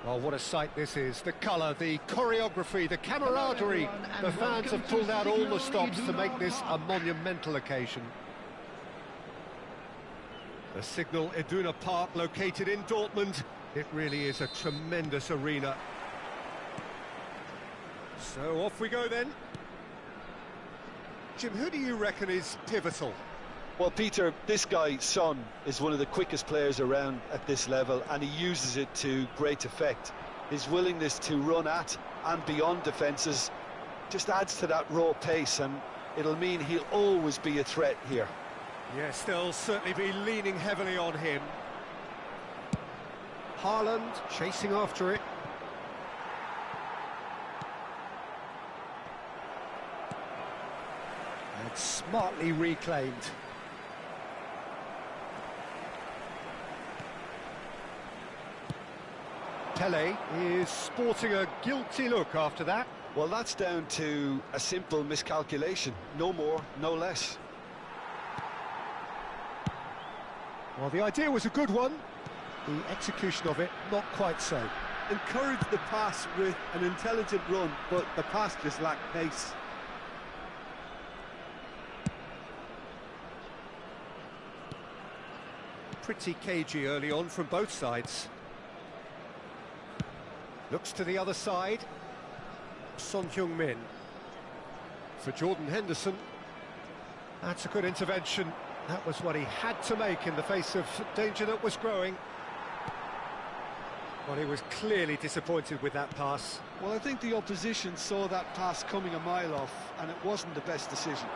Oh, what a sight this is. The colour, the choreography, the camaraderie. The fans have pulled out all the stops to make this a monumental occasion. The Signal Iduna Park, located in Dortmund. It really is a tremendous arena. So off we go then. Jim, who do you reckon is pivotal? Well, Peter, this guy, Son, is one of the quickest players around at this level, and he uses it to great effect. His willingness to run at and beyond defences just adds to that raw pace, and it'll mean he'll always be a threat here. Yes, they'll certainly be leaning heavily on him. Haaland chasing after it. And smartly reclaimed. Pele is sporting a guilty look after that. Well, that's down to a simple miscalculation. No more, no less. Well, the idea was a good one. The execution of it, not quite so. Encouraged the pass with an intelligent run, but the pass just lacked pace. Pretty cagey early on from both sides. Looks to the other side. Son Heung-min. For Jordan Henderson. That's a good intervention. That was what he had to make in the face of danger that was growing. Well, he was clearly disappointed with that pass. Well, I think the opposition saw that pass coming a mile off, and it wasn't the best decision.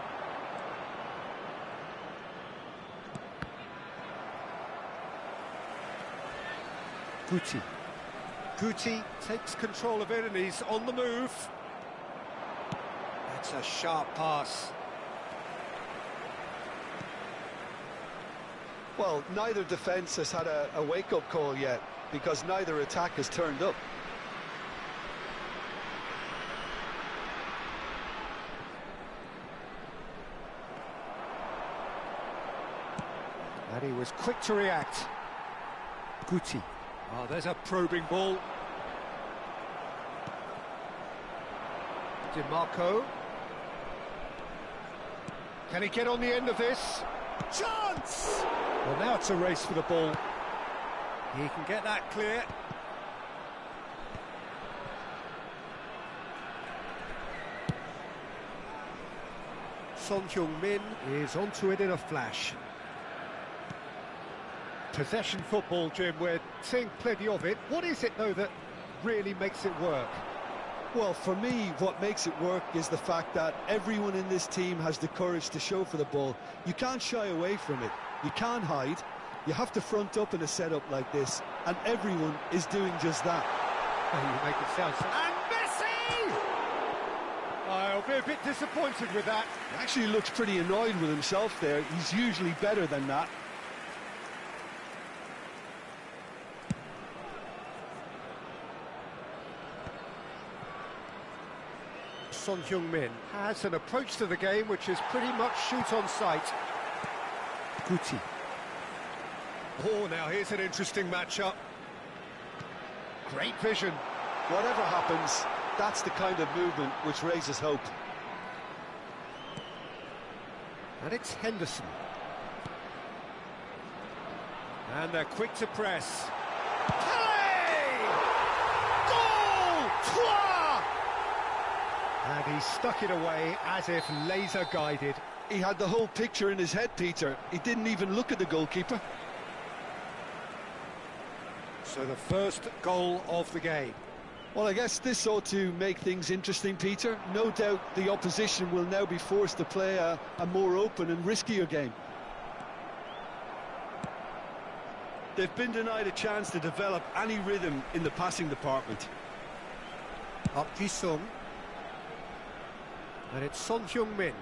Guti. Guti takes control of it and he's on the move. That's a sharp pass. Well, neither defence has had a wake-up call yet, because neither attack has turned up. And he was quick to react. Guti. Oh, there's a probing ball. DiMarco. Can he get on the end of this? Chance! Well, now it's a race for the ball. He can get that clear. Son Heung-min is onto it in a flash. Possession football, Jim, we're seeing plenty of it. What is it, though, that really makes it work? Well, for me, what makes it work is the fact that everyone in this team has the courage to show for the ball. You can't shy away from it. You can't hide. You have to front up in a setup like this, and everyone is doing just that. Oh, you make it sound so... And Messi! I'll be a bit disappointed with that. He actually looks pretty annoyed with himself there. He's usually better than that. Son Heung-min has an approach to the game which is pretty much shoot on sight. Guti. Oh, now here's an interesting matchup. Great vision. Whatever happens, that's the kind of movement which raises hope. And it's Henderson. And they're quick to press. Pele! Goal! And he stuck it away as if laser guided. He had the whole picture in his head, Peter. He didn't even look at the goalkeeper. So the first goal of the game. Well, I guess this ought to make things interesting, Peter. No doubt the opposition will now be forced to play a more open and riskier game. They've been denied a chance to develop any rhythm in the passing department. Up Ji-sung. And it's Son Heung-min.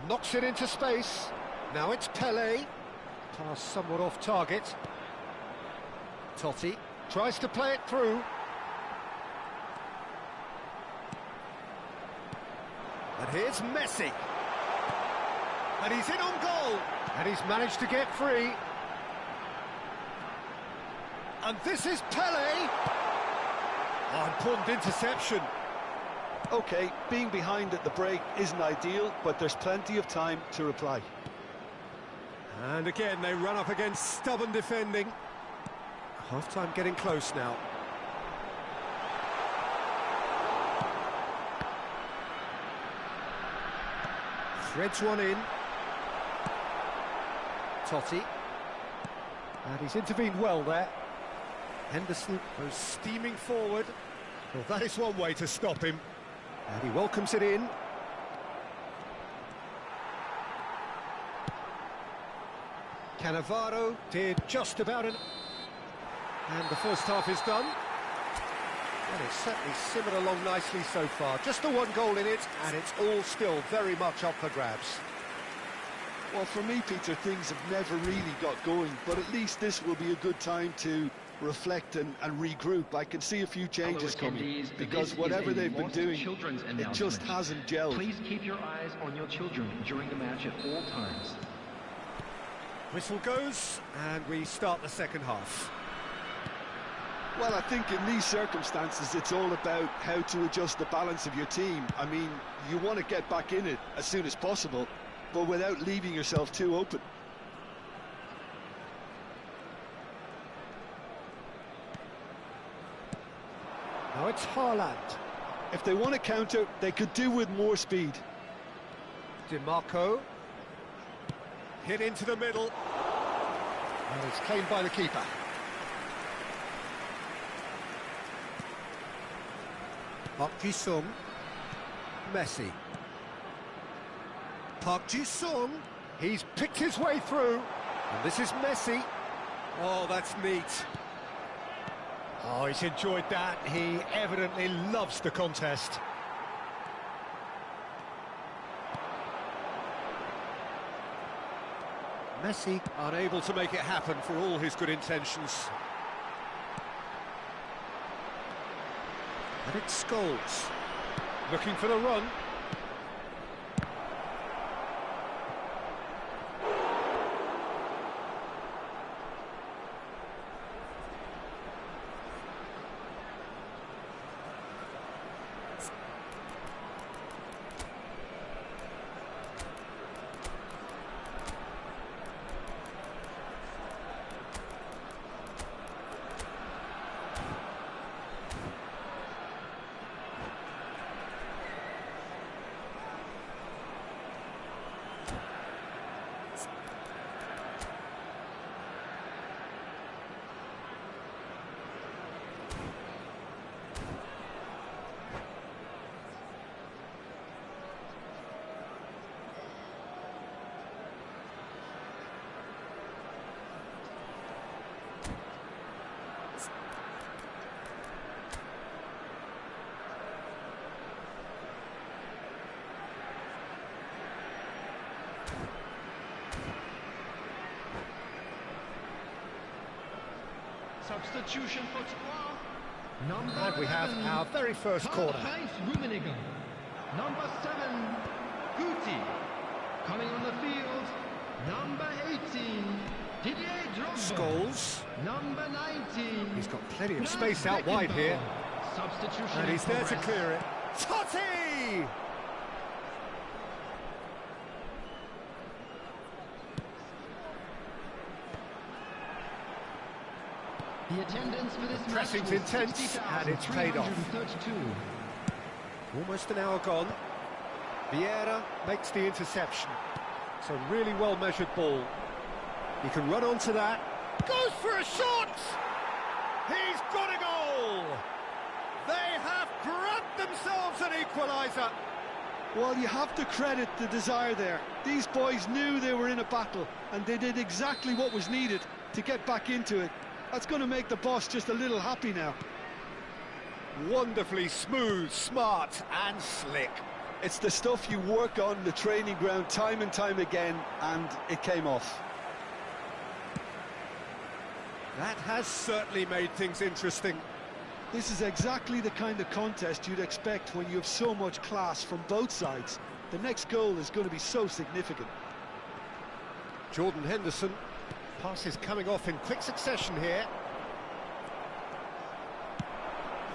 Knocks it into space. Now it's Pele. Pass somewhat off target. Totti tries to play it through. And here's Messi. And he's in on goal. And he's managed to get free. And this is Pele. Oh, important interception. OK, being behind at the break isn't ideal, but there's plenty of time to reply. And again, they run up against stubborn defending. Half-time getting close now. Threads one in. Totti. And he's intervened well there. Henderson goes steaming forward. Well, that is one way to stop him. And he welcomes it in. Cannavaro did just about an... And the first half is done. And it's certainly simmered along nicely so far. Just the one goal in it, and it's all still very much up for grabs. Well, for me, Peter, things have never really got going, but at least this will be a good time to reflect and regroup. I can see a few changes coming, because whatever they've been doing, it just hasn't gelled. Please keep your eyes on your children during the match at all times. Whistle goes, and we start the second half. Well, I think in these circumstances, it's all about how to adjust the balance of your team. I mean, you want to get back in it as soon as possible, but without leaving yourself too open. Now it's Haaland. If they want to counter, they could do with more speed. DiMarco. Hit into the middle. And it's claimed by the keeper. Park Ji-sung. Messi. Park Ji-sung. He's picked his way through. And this is Messi. Oh, that's neat. Oh, he's enjoyed that. He evidently loves the contest. Messi unable to make it happen for all his good intentions. And it's Scholes. Looking for the run. Substitution for And we have our very first corner. Number 7, Guti. Coming on the field, number 18, Didier Drogba. Scholes. Number 19. He's got plenty of space out wide here. Substitution. And he's there to clear it. Totti! The attendance for this Pressing's match intense, and it's paid off. Almost an hour gone. Vieira makes the interception. It's a really well-measured ball. He can run onto that. Goes for a shot! He's got a goal! They have grabbed themselves an equaliser. Well, you have to credit the desire there. These boys knew they were in a battle, and they did exactly what was needed to get back into it. That's going to make the boss just a little happy now. Wonderfully smooth, smart and slick. It's the stuff you work on the training ground time and time again, and it came off. That has certainly made things interesting. This is exactly the kind of contest you'd expect when you have so much class from both sides. The next goal is going to be so significant. Jordan Henderson. Passes coming off in quick succession here.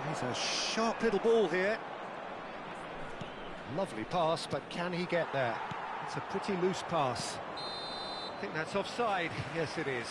He's a sharp little ball here. Lovely pass, but can he get there? It's a pretty loose pass. I think that's offside. Yes, it is.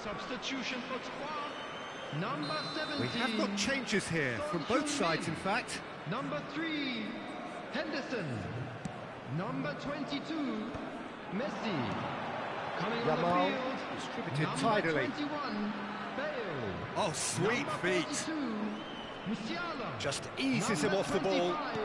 Substitution for Troyes, number 17. We have got changes here from both sides, in fact. Number 3, Henderson. Number 22, Messi. Coming on Yamal the field, distributed number tidily. 21, Bale. Oh, sweet Number feet. 42, Musiala. Just eases him Number off the ball. 25,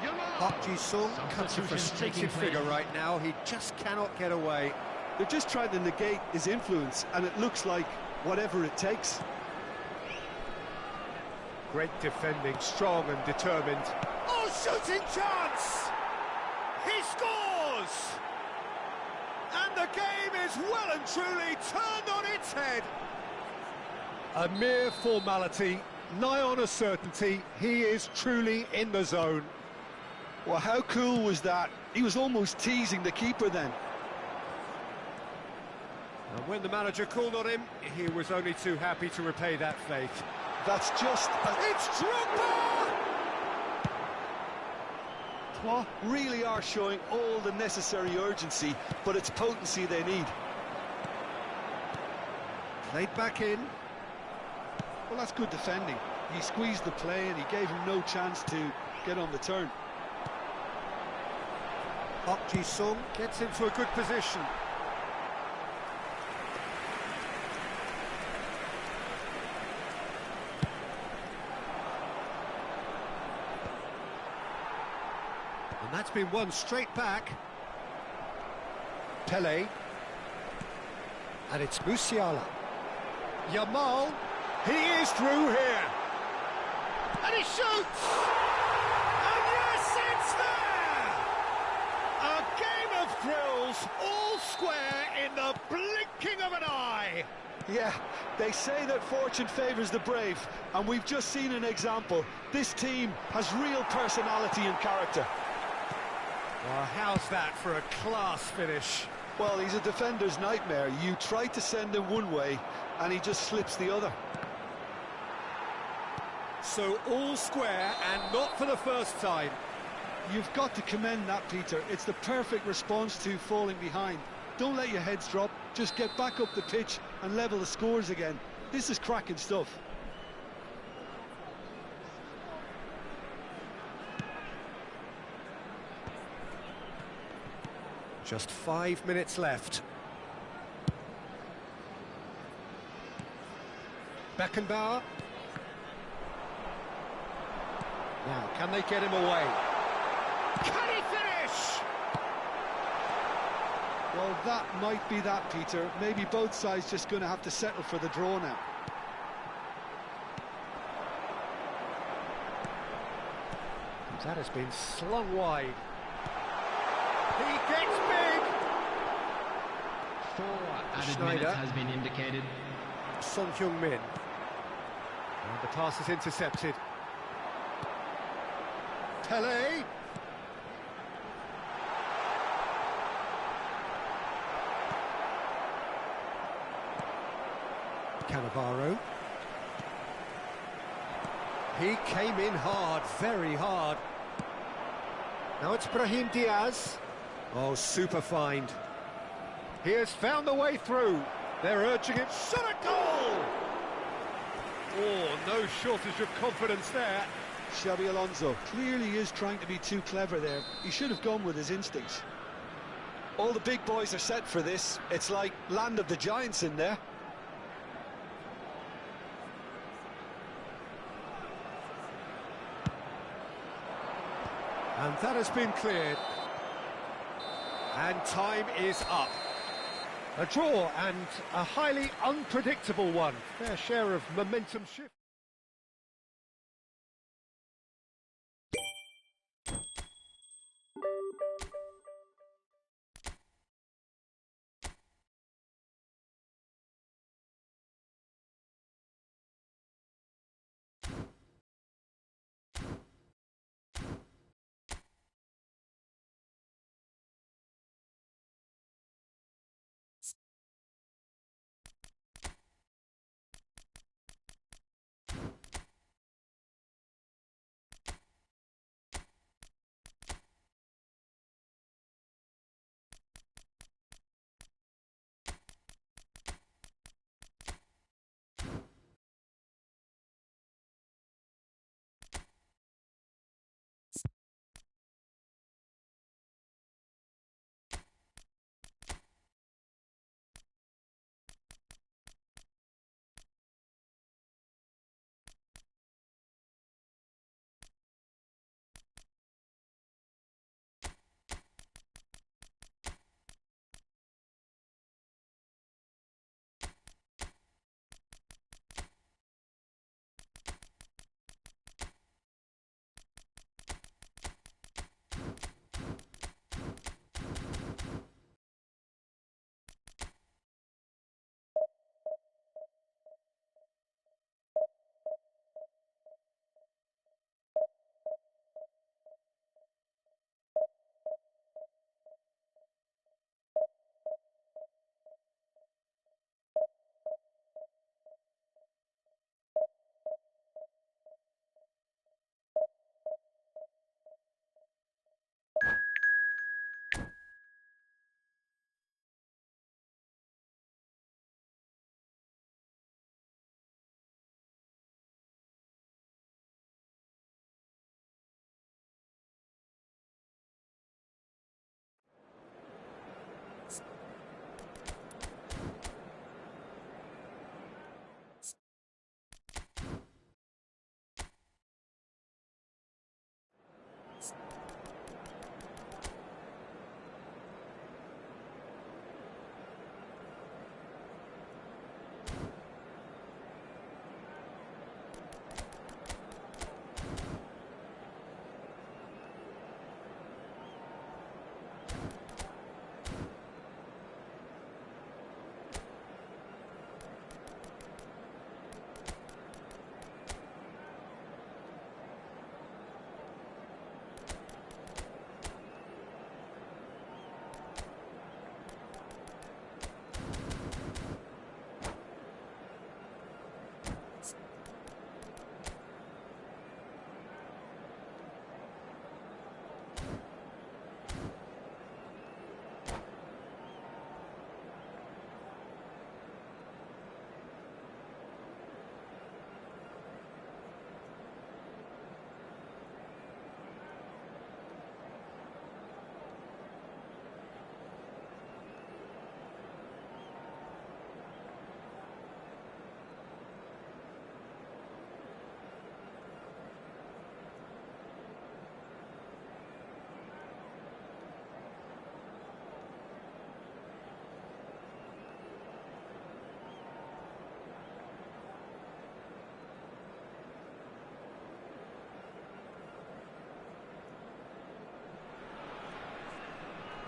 Yamal. Park Ji-sung cuts a Substitution frustrated taking figure place. right now. He just cannot get away. They're just trying to negate his influence, and it looks like whatever it takes. Great defending, strong and determined. Oh, shooting chance! He scores! And the game is well and truly turned on its head. A mere formality, nigh on a certainty. He is truly in the zone. Well, how cool was that? He was almost teasing the keeper then. And when the manager called on him, he was only too happy to repay that faith. That's just... It's Drogba! Troyes really are showing all the necessary urgency, but it's potency they need. Played back in. Well, that's good defending. He squeezed the play and he gave him no chance to get on the turn. Park Ji-sung gets into a good position. And that's been won straight back. Pele. And it's Musiala. Yamal. He is through here. And he shoots! And yes, it's there! A game of thrills, all square in the blinking of an eye. Yeah, they say that fortune favours the brave, and we've just seen an example. This team has real personality and character. Well, how's that for a class finish? Well, he's a defender's nightmare. You try to send him one way, and he just slips the other. So all square, and not for the first time. You've got to commend that, Peter. It's the perfect response to falling behind. Don't let your heads drop. Just get back up the pitch and level the scores again. This is cracking stuff. Just 5 minutes left. Beckenbauer. Now, can they get him away? Can he finish? Well, that might be that, Peter. Maybe both sides just going to have to settle for the draw now. That has been slung wide. He gets big! 4 added Schneider. minutes has been indicated. Son Heung-min. And the pass is intercepted. Pele. Cannavaro. He came in hard, very hard. Now it's Brahim Diaz. Oh, super find. He has found the way through. They're urging it. Shot a goal! Oh, no shortage of confidence there. Xabi Alonso clearly is trying to be too clever there. He should have gone with his instincts. All the big boys are set for this. It's like land of the giants in there. And that has been cleared. And time is up. A draw and a highly unpredictable one. Fair share of momentum shift.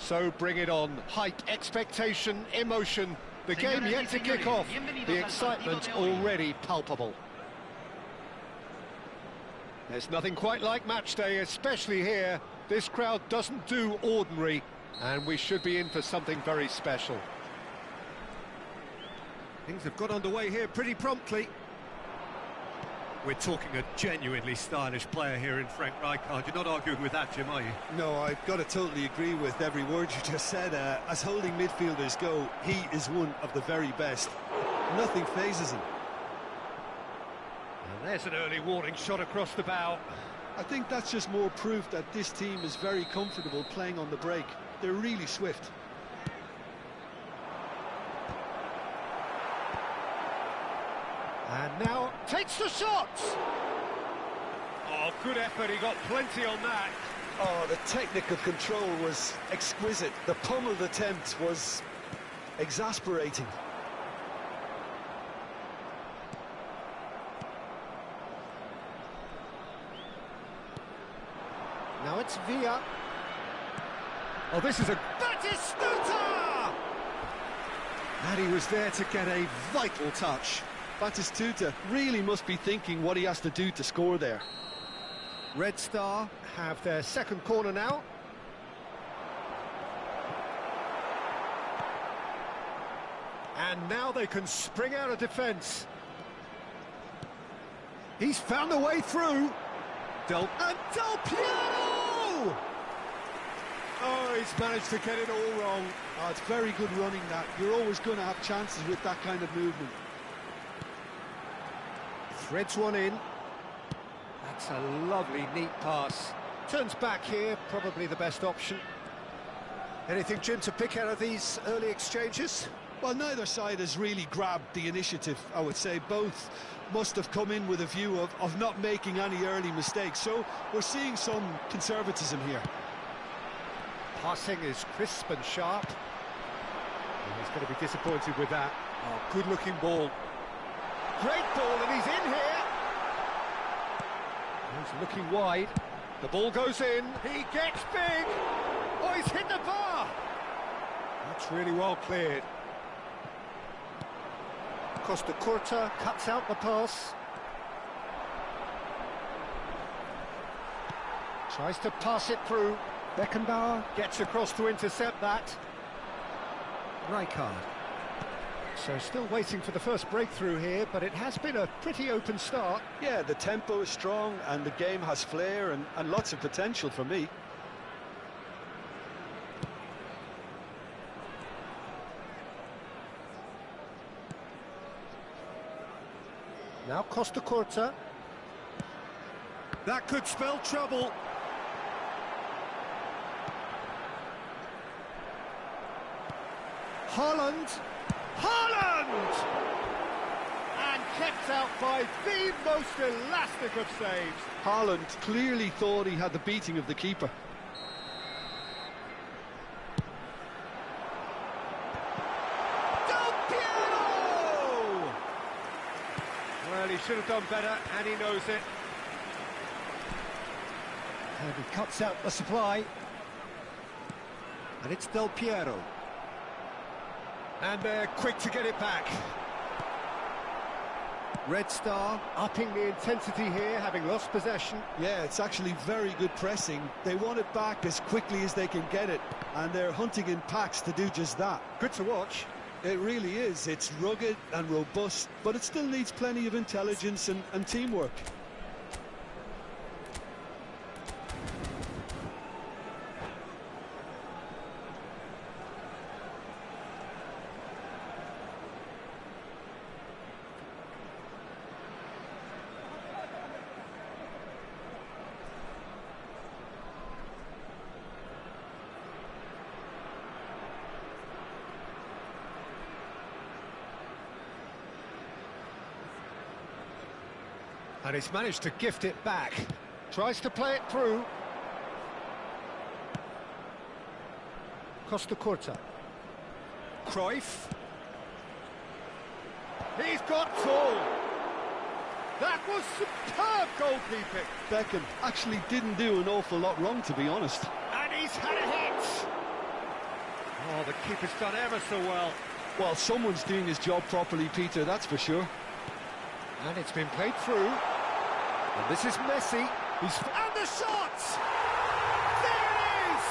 So bring it on. Hype, expectation, emotion. The game yet to kick off. The excitement already palpable. There's nothing quite like match day, especially here. This crowd doesn't do ordinary, and we should be in for something very special. Things have got underway here pretty promptly. We're talking a genuinely stylish player here in Frank Rijkaard. You're not arguing with that, Jim, are you? No, I've got to totally agree with every word you just said. As holding midfielders go, he is one of the very best. Nothing phases him. And there's an early warning shot across the bow. I think that's just more proof that this team is very comfortable playing on the break. They're really swift. And now takes the shot! Oh, good effort, he got plenty on that. Oh, the technical control was exquisite. The pummeled attempt was exasperating. Now it's Villa. Oh, this is a Batistuta! And he was there to get a vital touch. Batistuta really must be thinking what he has to do to score there. Red Star have their second corner now. And now they can spring out of defence. He's found a way through. Del Piero! Oh, he's managed to get it all wrong. Oh, it's very good running that. You're always going to have chances with that kind of movement. Threads one in. That's a lovely, neat pass. Turns back here, probably the best option. Anything, Jim, to pick out of these early exchanges? Well, neither side has really grabbed the initiative, I would say. Both must have come in with a view of not making any early mistakes. So we're seeing some conservatism here. Passing is crisp and sharp. And he's going to be disappointed with that. Oh, good-looking ball. Great ball, and he's in here. He's looking wide. The ball goes in. He gets big. Oh, he's hit the bar. That's really well cleared. Costa Curta cuts out the pass. Tries to pass it through. Beckenbauer gets across to intercept that. Rijkaard. So still waiting for the first breakthrough here, but it has been a pretty open start. Yeah, the tempo is strong and the game has flair and lots of potential for me. Now Costa Curta. That could spell trouble. Haaland! And kept out by the most elastic of saves. Haaland clearly thought he had the beating of the keeper. Del Piero! Well, he should have done better, and he knows it. And he cuts out the supply. And it's Del Piero. And they're quick to get it back. Red Star upping the intensity here, having lost possession. Yeah, it's actually very good pressing. They want it back as quickly as they can get it, and they're hunting in packs to do just that. Good to watch. It really is. It's rugged and robust, but it still needs plenty of intelligence and teamwork. And he's managed to gift it back. Tries to play it through. Costa Curta. Cruyff. He's got full. That was superb goalkeeping. Beckham actually didn't do an awful lot wrong, to be honest. And he's had a hit. Oh, the keeper's done ever so well. Well, someone's doing his job properly, Peter, that's for sure. And it's been played through. And this is Messi. And the shot! There it is!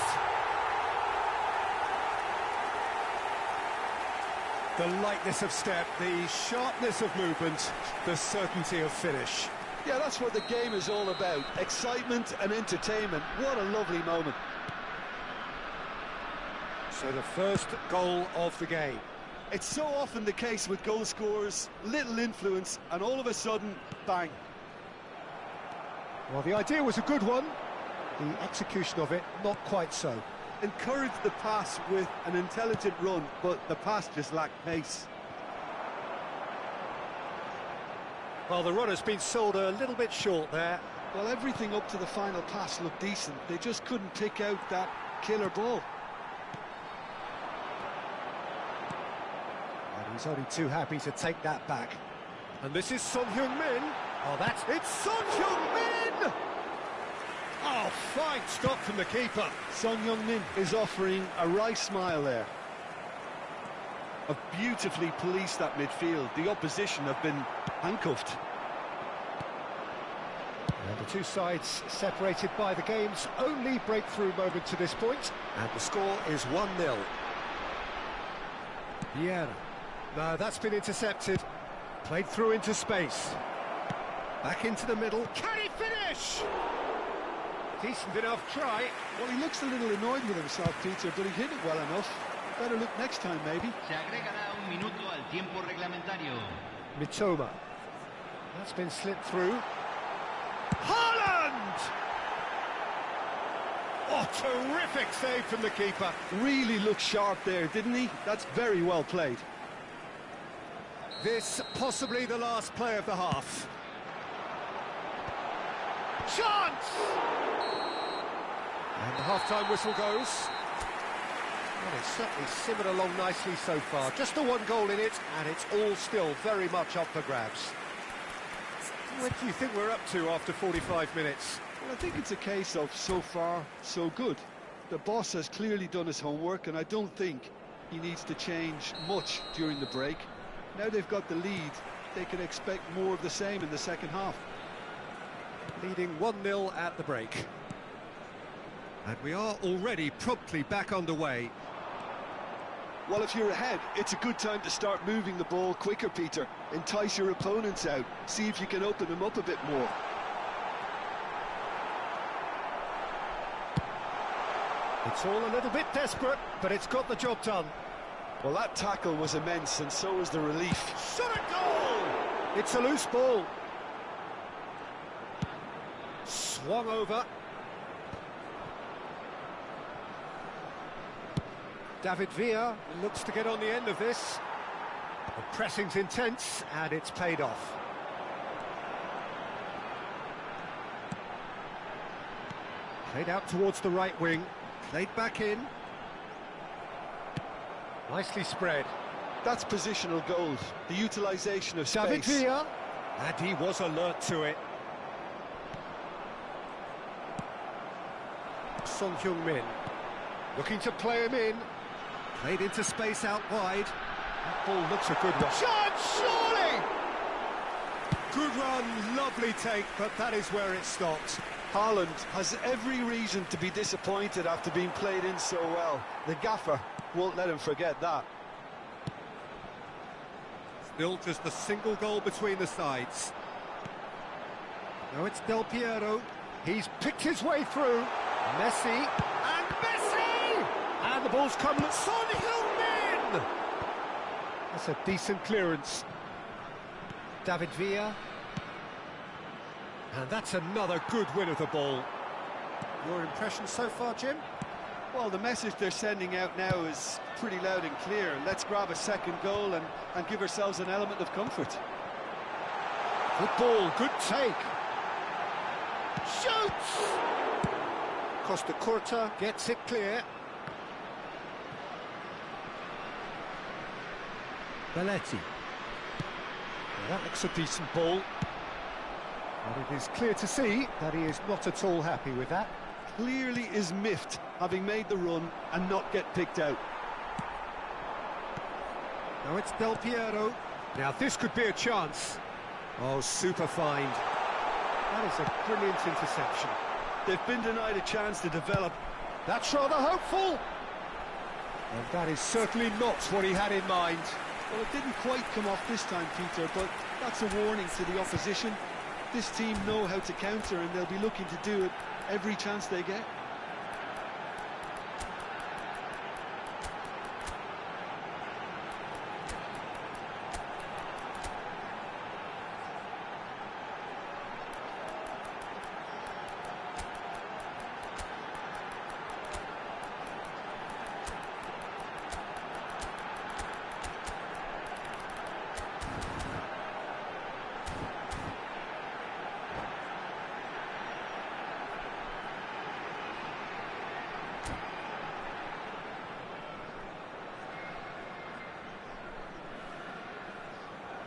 The lightness of step, the sharpness of movement, the certainty of finish. Yeah, that's what the game is all about. Excitement and entertainment. What a lovely moment. So the first goal of the game. It's so often the case with goal scorers, little influence, and all of a sudden, bang. Well, the idea was a good one. The execution of it, not quite so. Encouraged the pass with an intelligent run, but the pass just lacked pace. Well, the run has been sold a little bit short there. Well, everything up to the final pass looked decent. They just couldn't pick out that killer ball. And he's only too happy to take that back. And this is Son Heung-min. Oh, that's... It's Son Heung-min! Oh, fine stop from the keeper. Son Heung-min is offering a wry smile there. Have beautifully policed that midfield. The opposition have been handcuffed. And the two sides separated by the game's only breakthrough moment to this point. And the score is 1-0. Vieira. No, that's been intercepted. Played through into space. Back into the middle. Can he finish? Decent enough try. Well, he looks a little annoyed with himself, Peter, but he hit it well enough. Better look next time, maybe. Se agregará un minuto al tiempo reglamentario. Mitoma. That's been slipped through. Haaland! Oh, terrific save from the keeper. Really looked sharp there, didn't he? That's very well played. This possibly the last play of the half. Chance! And the half-time whistle goes. Well, it's certainly simmered along nicely so far. Just the one goal in it, and it's all still very much up for grabs. What do you think we're up to after 45 minutes? Well, I think it's a case of so far, so good. The boss has clearly done his homework, and I don't think he needs to change much during the break. Now they've got the lead, they can expect more of the same in the second half. Leading 1-0 at the break. And we are already promptly back underway. Well, if you're ahead, it's a good time to start moving the ball quicker, Peter. Entice your opponents out, see if you can open them up a bit more. It's all a little bit desperate, but it's got the job done. Well, that tackle was immense, and so was the relief. Shot a goal! It's a loose ball. Swung over. David Villa looks to get on the end of this. The pressing's intense, and it's paid off. Played out towards the right wing. Played back in. Nicely spread. That's positional gold, the utilisation of space. David Villa, and he was alert to it. Son Heung-min, looking to play him in. Played into space out wide. That ball looks a good one. Chance, surely! Good run, lovely take, but that is where it stopped. Haaland has every reason to be disappointed after being played in so well. The gaffer won't let him forget that. Still just a single goal between the sides. Now it's Del Piero. He's picked his way through. Messi, and Messi! And the ball's come to Son Heung-min! That's a decent clearance. David Villa. And that's another good win of the ball. Your impression so far, Jim? Well, the message they're sending out now is pretty loud and clear. Let's grab a second goal and give ourselves an element of comfort. Good ball, good take. Shoots! Costa Curta gets it clear. Belletti. Well, that looks a decent ball. But it is clear to see that he is not at all happy with that. Clearly is miffed, having made the run and not get picked out. Now it's Del Piero. Now this could be a chance. Oh, super find. That is a brilliant interception. They've been denied a chance to develop. That's rather hopeful. And that is certainly not what he had in mind. Well, it didn't quite come off this time, Peter, but that's a warning to the opposition. This team know how to counter, and they'll be looking to do it every chance they get.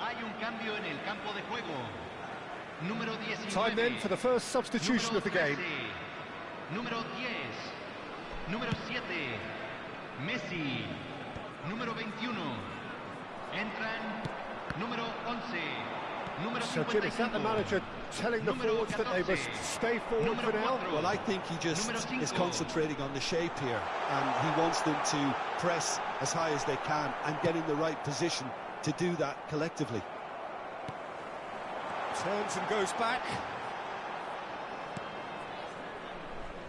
Hay un cambio en el campo de juego. Número 19. Time then for the first substitution of the game. Número 10. Número 7. Messi. Número 21. Entran. Número 11. Número 55. So, Jim, is that the manager telling the forwards that they must stay forward for now? Well, I think he just is concentrating on the shape here, and he wants them to press as high as they can and get in the right position to do that collectively. Turns and goes back.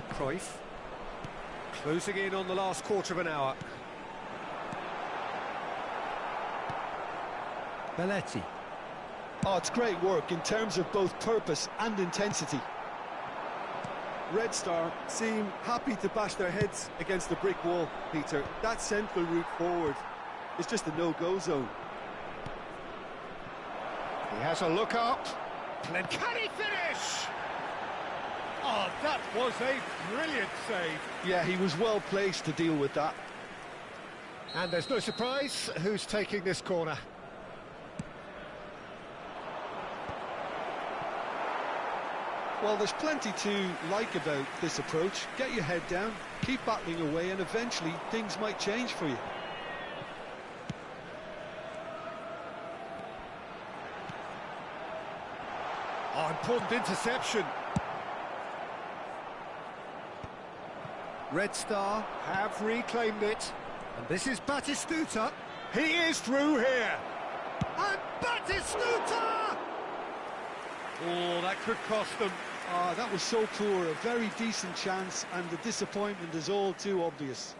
Cruyff. Closing in on the last quarter of an hour. Belletti. Oh, it's great work in terms of both purpose and intensity. Red Star seem happy to bash their heads against the brick wall, Peter. That central route forward is just a no-go zone. He has a look up. Can he finish? Oh, that was a brilliant save. Yeah, he was well placed to deal with that. And there's no surprise who's taking this corner. Well, there's plenty to like about this approach. Get your head down, keep battling away, and eventually things might change for you. Oh, important interception. Red Star have reclaimed it. And this is Batistuta. He is through here. And Batistuta! Oh, that could cost them. That was so poor, a very decent chance, and the disappointment is all too obvious.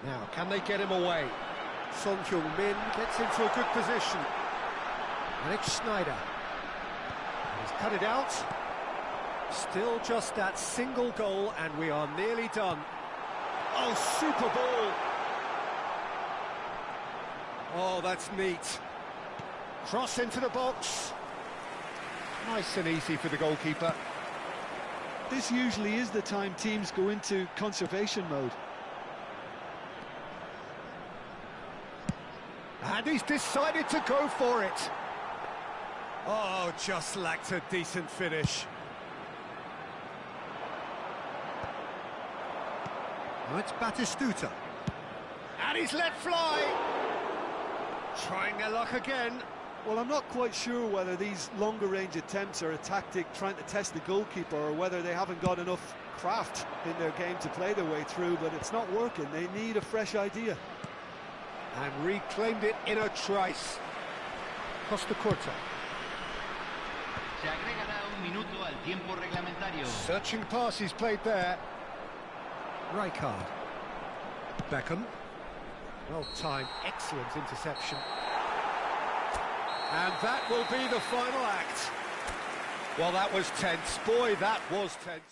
Now, can they get him away? Son Heung-min gets into a good position. Alex Schneider. He's cut it out. Still just that single goal, and we are nearly done. Oh, super ball! Oh, that's neat. Cross into the box. Nice and easy for the goalkeeper. This usually is the time teams go into conservation mode. And he's decided to go for it. Oh, just lacked a decent finish. Now it's Batistuta. And he's let fly. Trying their luck again. Well, I'm not quite sure whether these longer-range attempts are a tactic trying to test the goalkeeper or whether they haven't got enough craft in their game to play their way through, but it's not working. They need a fresh idea. And reclaimed it in a trice. Costa Corta. Se agregará un minuto al tiempo reglamentario. Searching pass he's played there. Rijkaard. Beckham. Well timed, excellent interception. And that will be the final act. Well, that was tense. Boy, that was tense.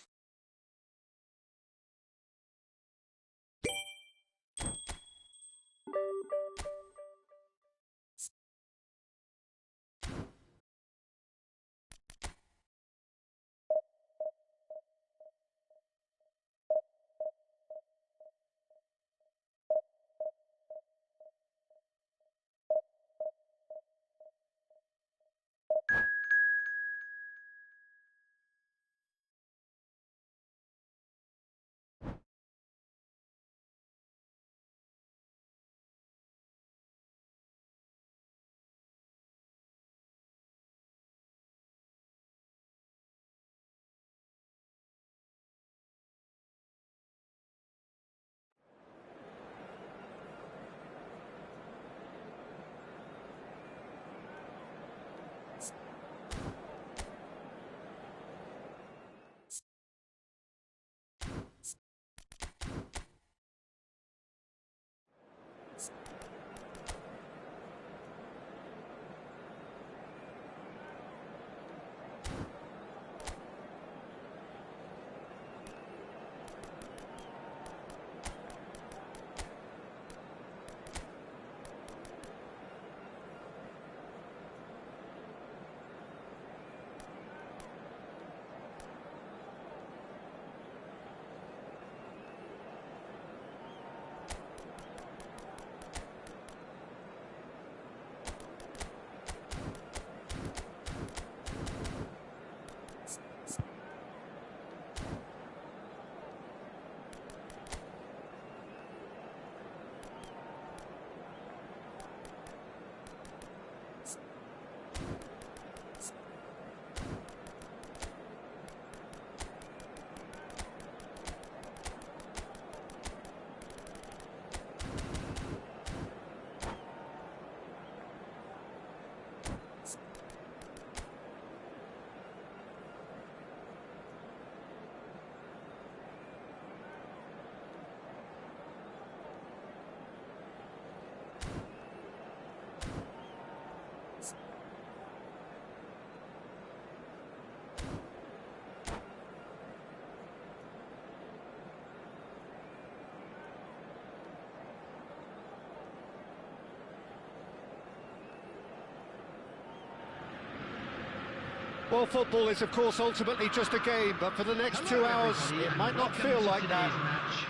Well, football is, of course, ultimately just a game, but for the next 2 hours, it might not feel like that.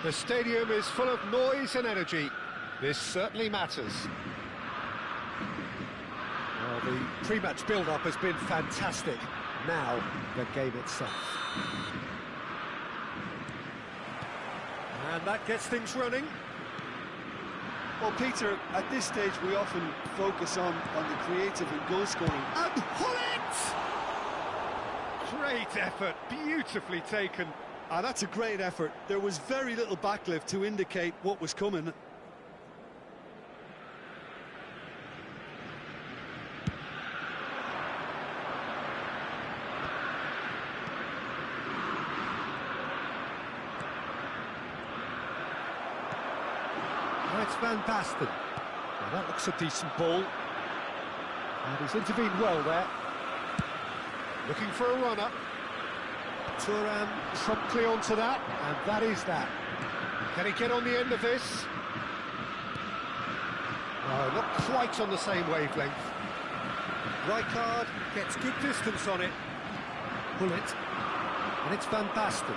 The stadium is full of noise and energy. This certainly matters. Well, the pre-match build-up has been fantastic. Now, the game itself. And that gets things running. Well, Peter, at this stage we often focus on the creative and goal scoring. And Hullet! Great effort, beautifully taken. That's a great effort. There was very little backlift to indicate what was coming. It's Van Basten. Well, that looks a decent ball. And he's intervened well there. Looking for a runner. Thuram promptly onto that, and that is that. Can he get on the end of this? Oh, not quite on the same wavelength. Rijkaard gets good distance on it. Hullet. And it's Van Basten.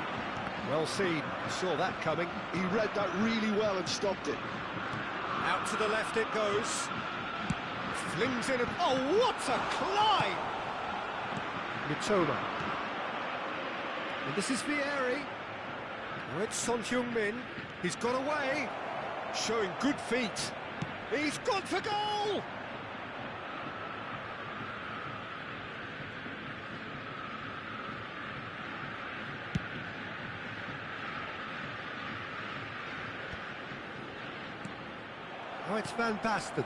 Well seen, saw that coming. He read that really well and stopped it. Out to the left it goes. Flings in. Oh, what a climb! Mitoma. And this is Vieri. Oh, it's Son Heung-min. He's got away. Showing good feet. He's gone for goal! Oh, it's Van Basten.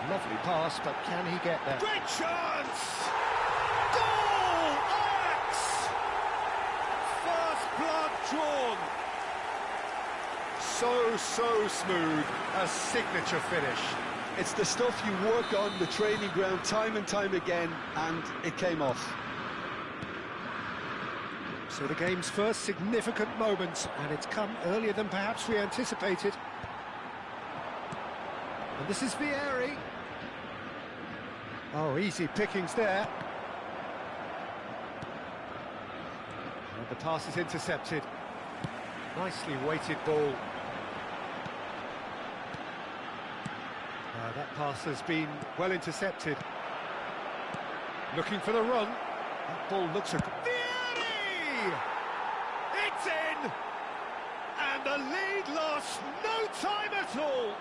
Lovely pass, but can he get there? Great chance! Goal! Ajax! First blood drawn. So smooth. A signature finish. It's the stuff you work on the training ground time and time again, and it came off. So the game's first significant moment, and it's come earlier than perhaps we anticipated. And this is Vieri. Oh, easy pickings there. And the pass is intercepted. Nicely weighted ball. That pass has been well intercepted. Looking for the run. That ball looks a... Vieri! It's in! And the lead lost no time at all.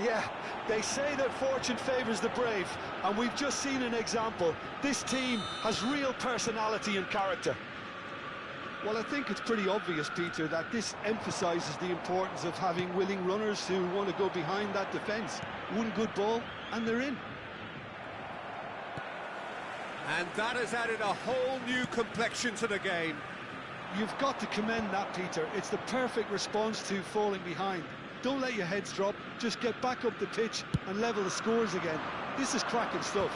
Yeah, they say that fortune favours the brave, and we've just seen an example. This team has real personality and character. Well, I think it's pretty obvious, Peter, that this emphasises the importance of having willing runners who want to go behind that defence. One good ball, and they're in. And that has added a whole new complexion to the game. You've got to commend that, Peter. It's the perfect response to falling behind. Don't let your heads drop, just get back up the pitch and level the scores again. This is cracking stuff.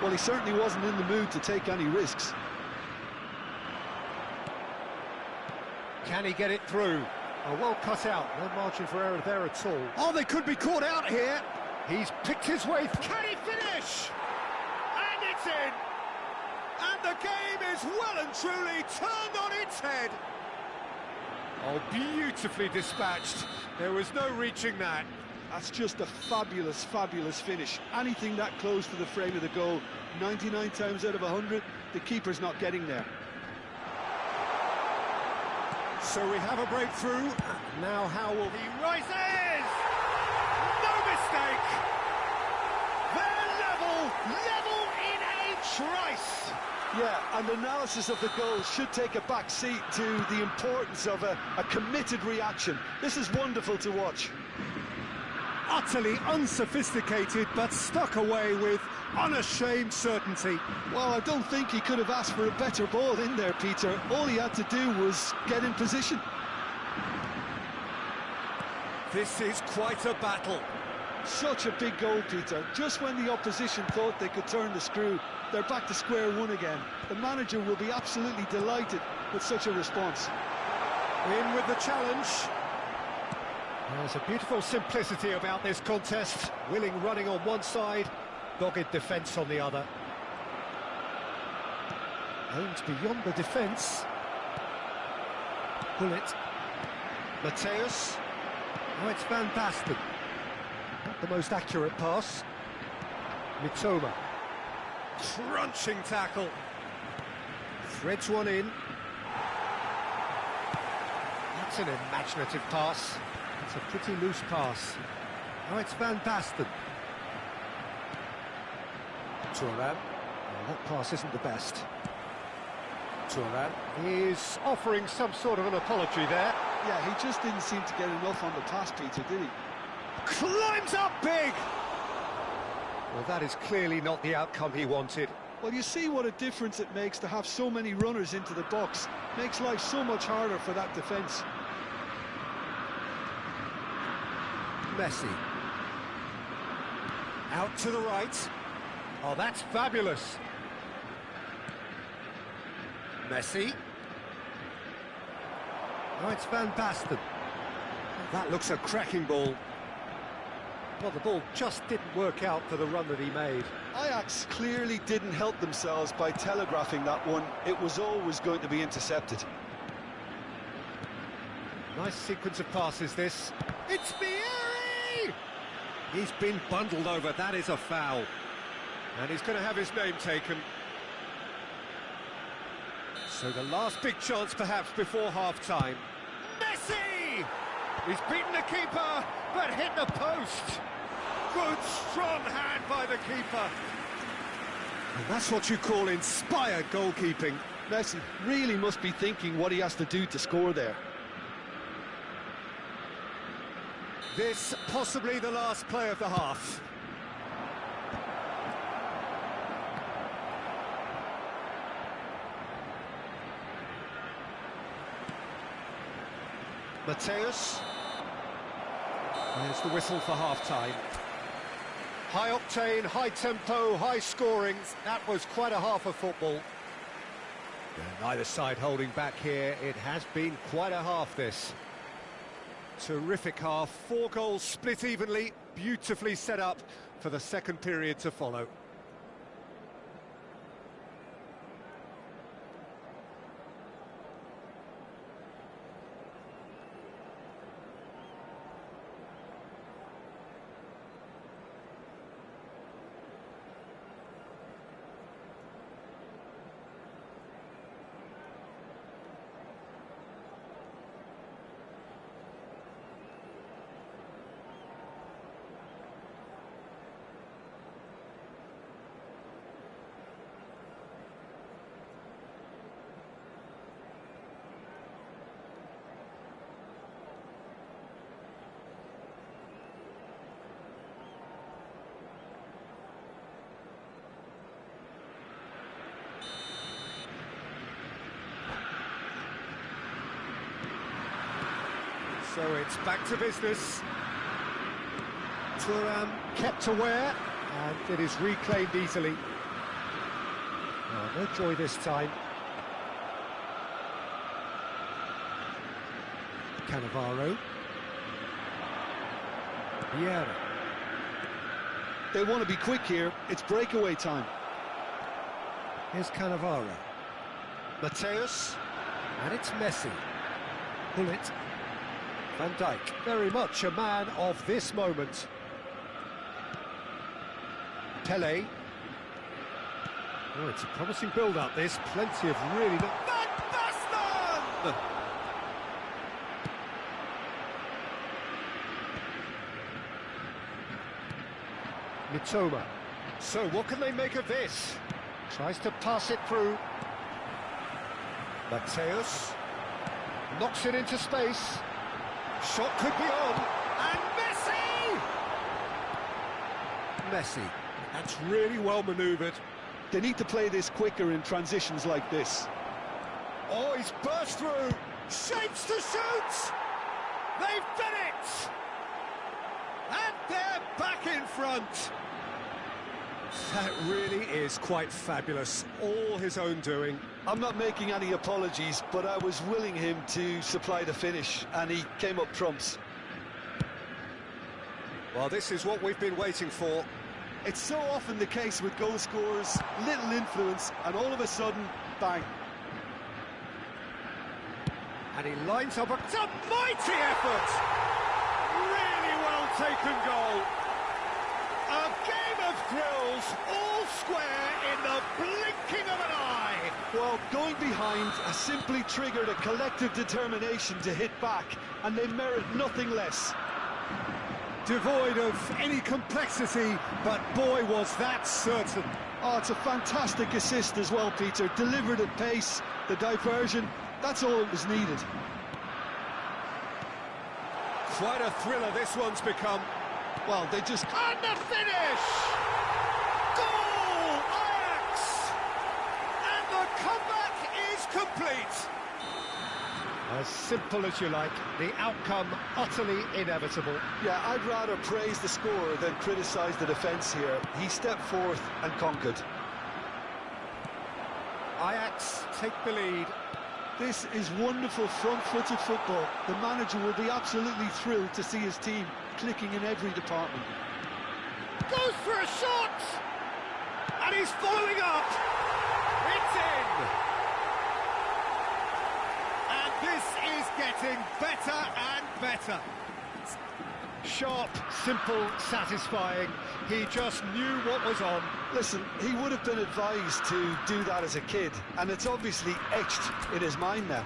Well, he certainly wasn't in the mood to take any risks. Can he get it through? Oh, well cut out, no margin for error there at all. Oh, they could be caught out here. He's picked his way. Can he finish? And it's in. And the game is well and truly turned on its head. Oh, beautifully dispatched. There was no reaching that. That's just a fabulous finish. Anything that close to the frame of the goal, 99 times out of 100, the keeper's not getting there. So we have a breakthrough. Now how will he rises? No mistake. They're level in a trice. Yeah, and analysis of the goal should take a back seat to the importance of a committed reaction. This is wonderful to watch. Utterly unsophisticated, but stuck away with unashamed certainty. Well, I don't think he could have asked for a better ball in there, Peter. All he had to do was get in position. This is quite a battle. Such a big goal, Peter. Just when the opposition thought they could turn the screw, they're back to square one again. The manager will be absolutely delighted with such a response. In with the challenge. There's a beautiful simplicity about this contest. Willing running on one side, dogged defence on the other. Aimed beyond the defence. Bullet. Mateus. Oh, it's Van Basten. Not the most accurate pass. Mitoma. Crunching tackle. Threads one in. That's an imaginative pass. It's a pretty loose pass. Now it's Van Basten. Thuram. Oh, that pass isn't the best. Thuram is offering some sort of an apology there. Yeah, he just didn't seem to get enough on the pass, Peter, did he? Climbs up big! Well, that is clearly not the outcome he wanted. Well, you see what a difference it makes to have so many runners into the box. Makes life so much harder for that defence. Messi. Out to the right. Oh, that's fabulous. Messi. Oh, it's Van Basten. That looks a cracking ball. Well, the ball just didn't work out for the run that he made. Ajax clearly didn't help themselves by telegraphing that one. It was always going to be intercepted. Nice sequence of passes, this. It's Vieri! He's been bundled over. That is a foul. And he's going to have his name taken. So the last big chance, perhaps, before half-time. Messi! He's beaten the keeper, but hit the post. Good, strong hand by the keeper. And that's what you call inspired goalkeeping. Messi really must be thinking what he has to do to score there. This possibly the last play of the half. Mateus. There's the whistle for half-time. High octane, high tempo, high scoring. That was quite a half of football. And neither side holding back here. It has been quite a half, this. Terrific half. 4 goals split evenly. Beautifully set up for the second period to follow. So it's back to business. Thuram kept aware, and it is reclaimed easily. Oh, no joy this time. Cannavaro. Vieira. They want to be quick here. It's breakaway time. Here's Cannavaro. Mateus. And it's Messi. Bullet. Van Dijk, very much a man of this moment. Pele. Oh, it's a promising build-up, this. Plenty of really... Van Basten! Mitoma. So, what can they make of this? Tries to pass it through. Mateus. Knocks it into space. Shot could be on, and Messi! Messi, that's really well manoeuvred. They need to play this quicker in transitions like this. Oh, he's burst through, shapes to shoot! They've done it! And they're back in front! That really is quite fabulous, all his own doing. I'm not making any apologies, but I was willing him to supply the finish, and he came up trumps. Well, this is what we've been waiting for. It's so often the case with goal scorers, little influence, and all of a sudden, bang. And he lines up a mighty effort! Really well taken goal. A game of thrills, all square in the blinking of an eye. Well, going behind has simply triggered a collective determination to hit back, and they merit nothing less. Devoid of any complexity, but boy was that certain. Oh, it's a fantastic assist as well, Peter. Delivered at pace, the diversion, that's all that was needed. Quite a thriller this one's become. Well, they just... And the finish! Goal! Ajax! And the comeback is complete. As simple as you like, the outcome utterly inevitable. Yeah, I'd rather praise the scorer than criticise the defence here. He stepped forth and conquered. Ajax take the lead. This is wonderful front-footed football. The manager will be absolutely thrilled to see his team clicking in every department. Goes for a shot! And he's following up! It's in! And this is getting better and better. Sharp, simple, satisfying. He just knew what was on. Listen, he would have been advised to do that as a kid, and it's obviously etched in his mind now.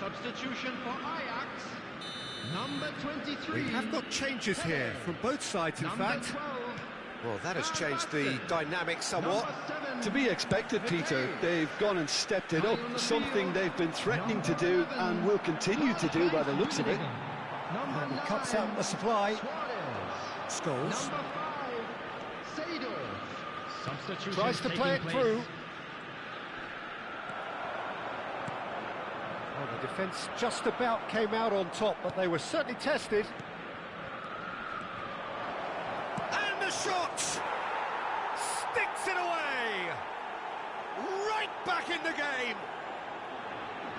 Substitution for Ajax, number 23. We have got changes here from both sides, in fact. 12. Well, that has changed the dynamic somewhat. To be expected, Peter. They've gone and stepped it up, something they've been threatening to do and will continue to do by the looks of it. And he cuts out the supply. Scholes tries to play it through. Well, the defence just about came out on top, but they were certainly tested. And the shot! Sticks it away! Right back in the game!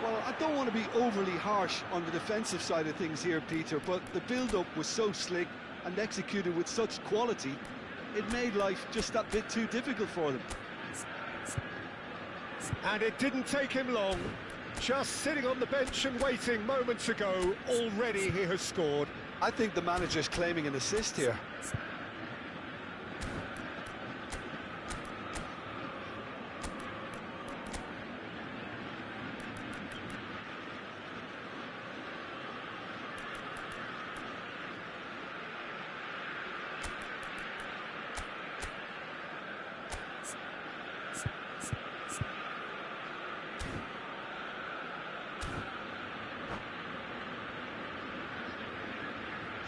Well, I don't want to be overly harsh on the defensive side of things here, Peter, but the build-up was so slick and executed with such quality, it made life just that bit too difficult for them. And it didn't take him long. Just sitting on the bench and waiting moments ago, already he has scored. I think the manager's claiming an assist here.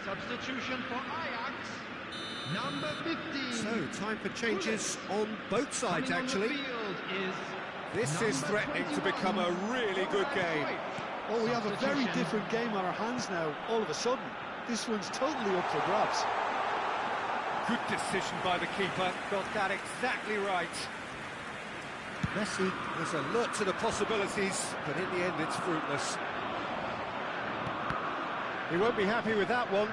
Substitution for Ajax, number 15. So, time for changes on both sides, actually. This is threatening to become a really good game. Well, we have a very different game on our hands now, all of a sudden. This one's totally up for grabs. Good decision by the keeper, got that exactly right. Messi is alert to the possibilities, but in the end it's fruitless. He won't be happy with that one.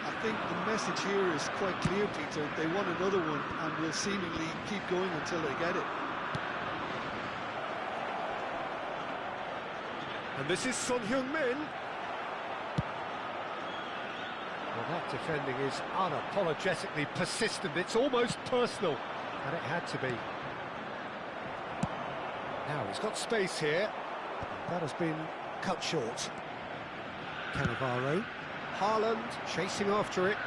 I think the message here is quite clear, Peter. They want another one and will seemingly keep going until they get it. And this is Son Heung-min. Well, that defending is unapologetically persistent. It's almost personal, and it had to be. Now, he's got space here. That has been cut short. Cannavaro. Haaland chasing after it.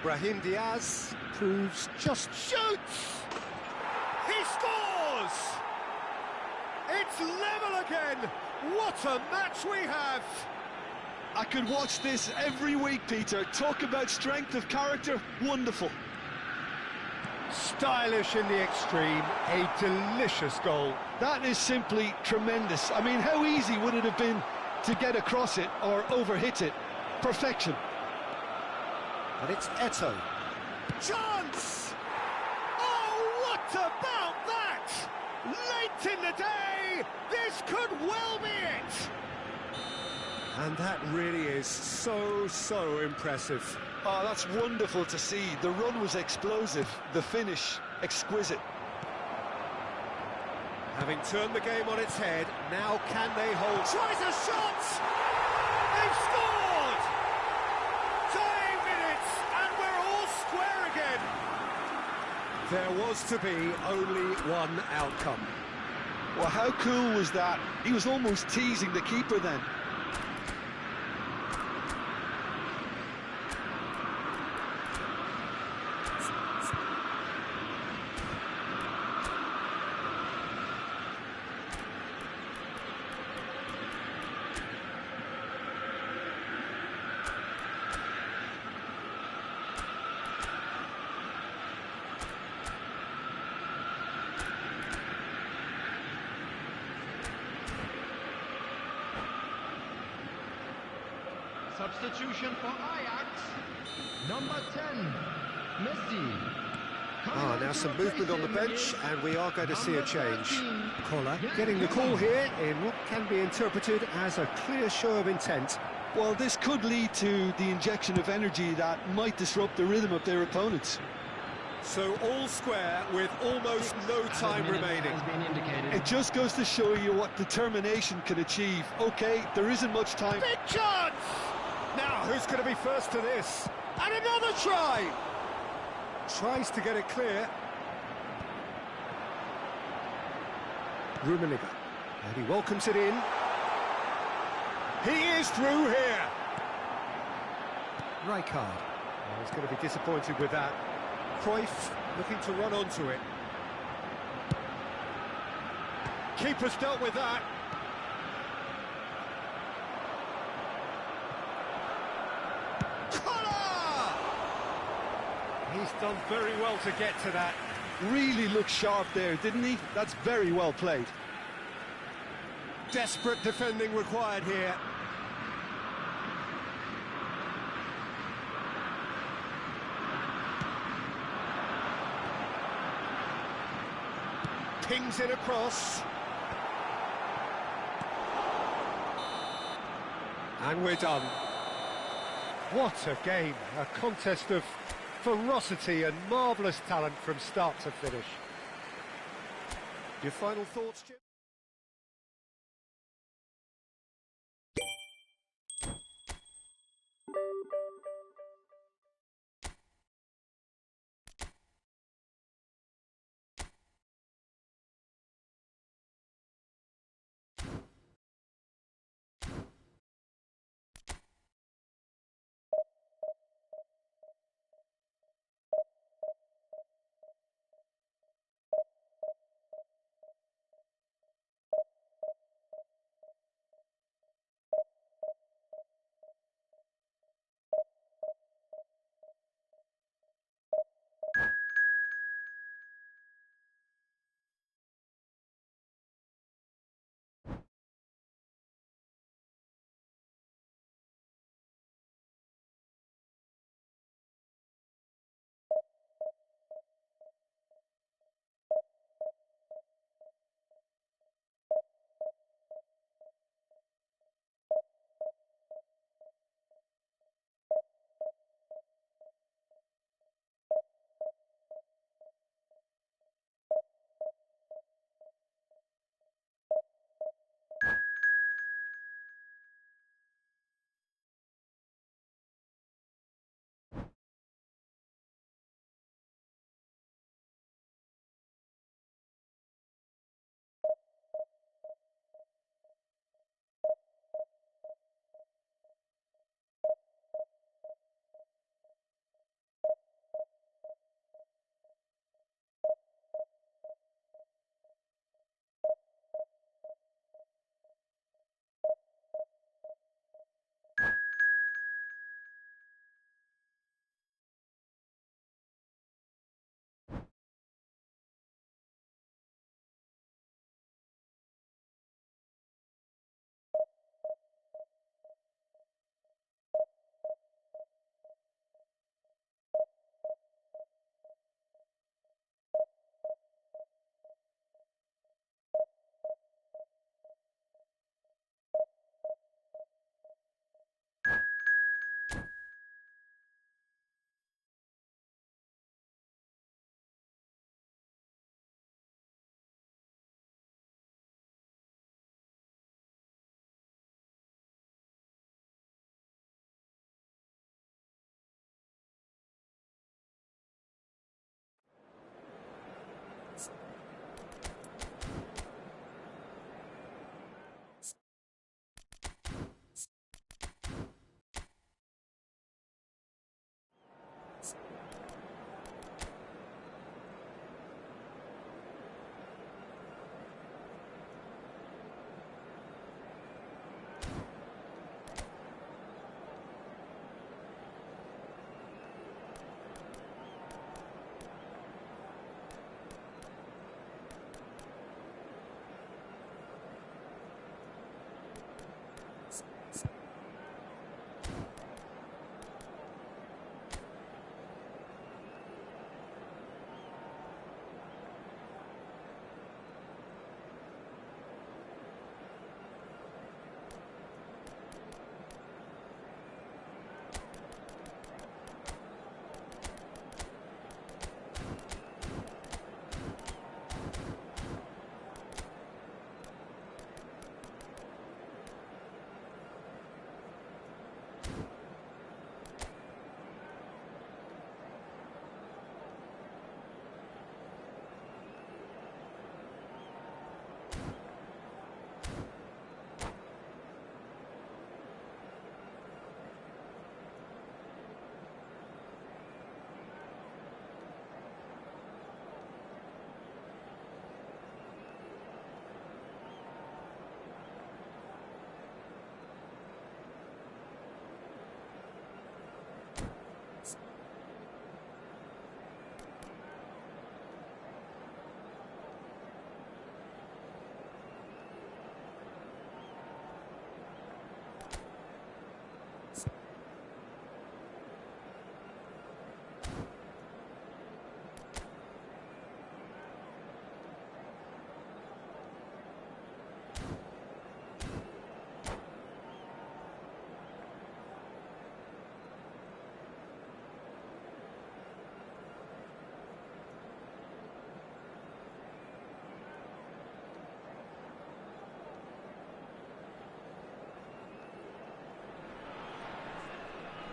Brahim Diaz proves just shoots! He scores! It's level again! What a match we have! I could watch this every week, Peter. Talk about strength of character, wonderful. Stylish in the extreme, a delicious goal. That is simply tremendous. I mean, how easy would it have been to get across it or overhit it? Perfection. And it's Eto. Chance! Oh, what about that? Late in the day, this could well be it. And that really is so impressive. Oh, that's wonderful to see. The run was explosive, the finish exquisite. Having turned the game on its head, now can they hold? Tries a shot! They've scored! Tying minutes, and we're all square again. There was to be only one outcome. Well, how cool was that? He was almost teasing the keeper then. Substitution for Ajax, number 10, Messi. Now some movement on the bench, and we are going to see a change. Collar getting the call here in what can be interpreted as a clear show of intent. Well, this could lead to the injection of energy that might disrupt the rhythm of their opponents. So all square with almost no time remaining. It just goes to show you what determination can achieve. Okay, there isn't much time. Big chance! Now, who's going to be first to this? And another try! Tries to get it clear. Rummenigge. And he welcomes it in. He is through here. Rijkaard. Oh, he's going to be disappointed with that. Cruyff looking to run onto it. Keeper's dealt with that. He's done very well to get to that. Really looked sharp there, didn't he? That's very well played. Desperate defending required here. Pings it across. And we're done. What a game. A contest of ferocity and marvellous talent from start to finish. Your final thoughts, Jim?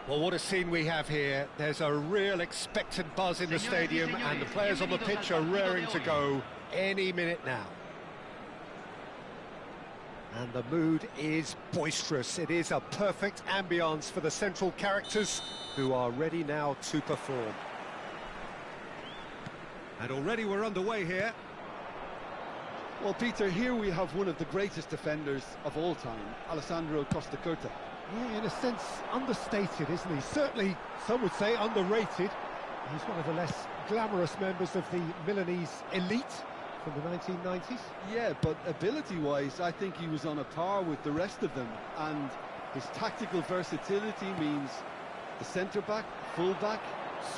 Well, what a scene we have here. There's a real expectant buzz in the stadium, and the players on the pitch are raring to go any minute now. And the mood is boisterous. It is a perfect ambience for the central characters who are ready now to perform. And already we're underway here. Well, Peter, here we have one of the greatest defenders of all time, Alessandro Costa Curta. Yeah, in a sense, understated, isn't he? Certainly, some would say underrated. He's one of the less glamorous members of the Milanese elite from the 1990s. Yeah, but ability-wise, I think he was on a par with the rest of them. And his tactical versatility means the centre-back, full-back,